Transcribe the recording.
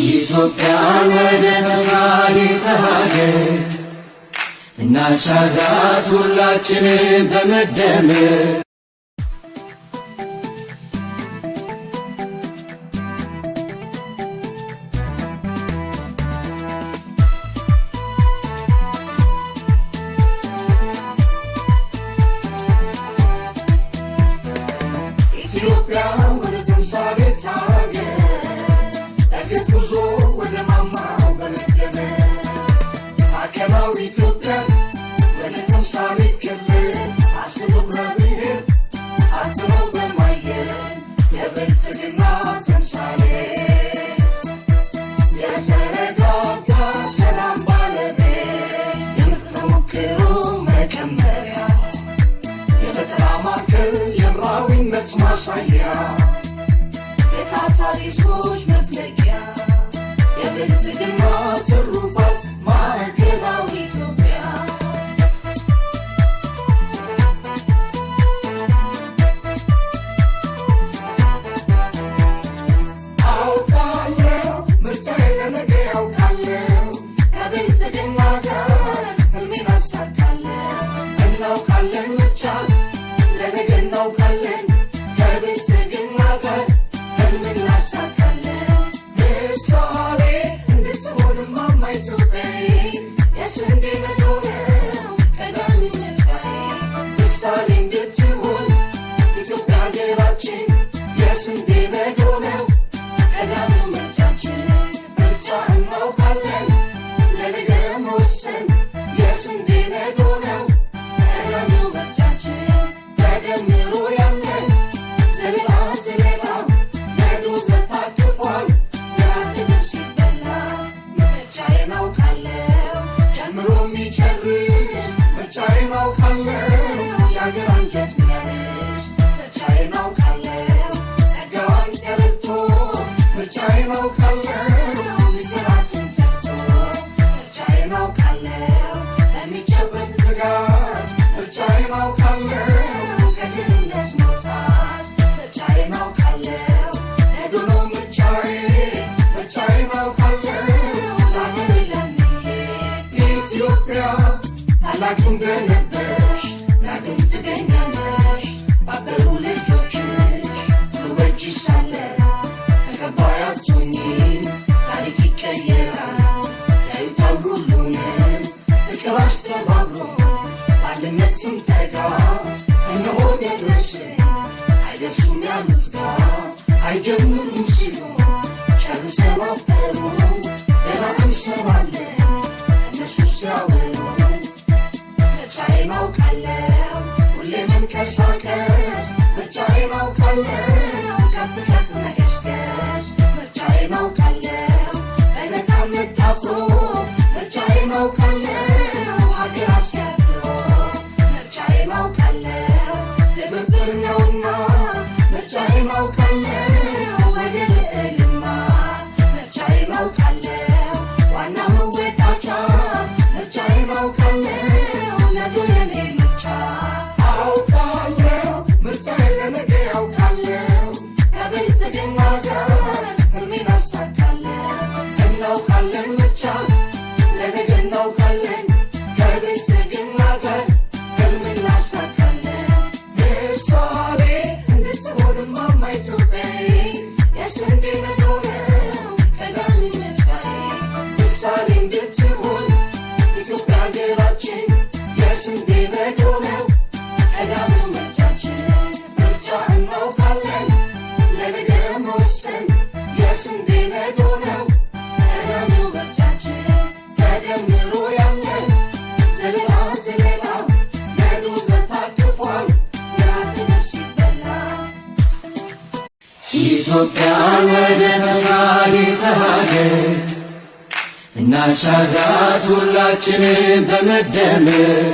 ኢትዮጵያን ወደ ተስፋ ሀገር እናሻግራት ሁላችንም በመደመር። ኢትዮጵያ ወደ ተምሳሌት ሀገር እግር ጉዞ ወደ ማማው በመደመር ማዕከላዊ ኢትዮጵያ ወደ ተምሳሌት ክልል አስበው ብሔር አጥረው በማየት የብልጽግና ተምሳሌት የተረጋጋ ሰላም ባለቤት የምትሞክሩ መቀመሪያ የፈጠራ ማዕከል የምራዊነት ማሳያ የታታሪ ሕዝቦች መፍለቂያ የብልጽግና ትሩፋት ማዕከላዊ ኢትዮጵያ አውቃለሁ ምርጫዬን ለነገ ያውቃለሁ ከብልጽግና ጋር ህልሜን አሳካለሁ እናውቃለን ምርጫ ለነገ እናውቃለን ከብልጽግና ጋር ህልሜን እናሳካለን ምሳሌ እንድትሆን ማማ ኢትዮጵያዬ የስንዴ ነዶ ነው ቀዳሚ ምርጫዬ ምሳሌ እንድትሆን ኢትዮጵያ ሀገራችን የስንዴ ነዶ ነው ቀዳሚ ምርጫችን ምርጫ እናውቃለን ለነገ መወሰን የስንዴ ነዶ ነው ቀዳሚው ምርጫችን ተደምሮ ያለን ዘለላ ዘለላ ነዶ ዘታቅፏል ያለደው ሲበላ ምርጫዬን አውቃለሁ ጀምሮ የሚጨርስ ምርጫዬን አውቃለሁ የአገር አንጀት የሚያርስ ምርጫዬን አውቃለሁ ጸጋዋን ተረድቶ ምርጫዬን አውቃለሁ ሚስራትን ከፍቶ ምርጫዬን አውቃለሁ በሚጨበጥ ትጋት ምርጫዬን አውቃለሁ ከድህነት መውጣት ምርጫዬን አውቃለሁ ነዶ ነው ምርጫዬ ምርጫዬን አውቃለሁ ለአገሬ ለምኜ ኢትዮጵያ ታላቅ እንደነበርሽ ዳግም ትገኛለሽ ባበሩ ልጆችሽ ሁሉ በእጅሽ ሳለ ተቀባይ አትሆኚም ታሪክ ይቀየራል ያዩታል ሁሉንም ፍቅር አስተባብሮ በአንድነት ስንተጋ እነሆ ደረስን አይደርሱም ያሉት ጋር አይጀምሩም ሲሉ ጨርሰን አፈሩ ገና እንሰራለን እነሱ ሲያወሩ ምርጫዬን አውቃለሁ ሁሌ መንቀሳቀስ ምርጫዬን አውቃለሁ ከፍ ከፍ መገስገስ ምርጫዬን አውቃለሁ በነፃነት ታፍሮ ምርጫዬን አውቃለሁ ሀገር አስከብሮ ምርጫዬን አውቃለሁ ትብብር ነውና ምርጫዬን አውቃለሁ ወደ ልዕልና ምርጫዬን አውቃለሁ ዋና መወጣጫ ምርጫዬን አውቃለሁ ነዶ የኔ ምርጫ አውቃለሁ ምርጫዬን ለነገ ያውቃለሁ ከብልጽግና ጋር ህልሜን አሳካለሁ እናውቃለን ምርጫ ለነገ እናውቃለን ከብልጽግና ጋር ህልሜን እናሳካለን ምሳሌ እንድትሆን ማማ ኢትዮጵያዬ የስንዴ ነዶ ነው ቀዳሚ ምርጫዬ ምሳሌ እንድትሆን ኢትዮጵያ ሀገራችን የስንዴ ነዶ ነው ቀዳሚው ምርጫችን ምርጫ እናውቃለን ለነገ መወሰን የስንዴ ነዶ ነው ቀዳሚው ምርጫችን ተደምሮ ያለን ዘለላ ዘለላ ነዶ ዘታቅፏል ያለደው ሲበላ ኢትዮጵያን ወደ ተስፋ ሀገር እናሻግራት ሁላችንም በመደመር።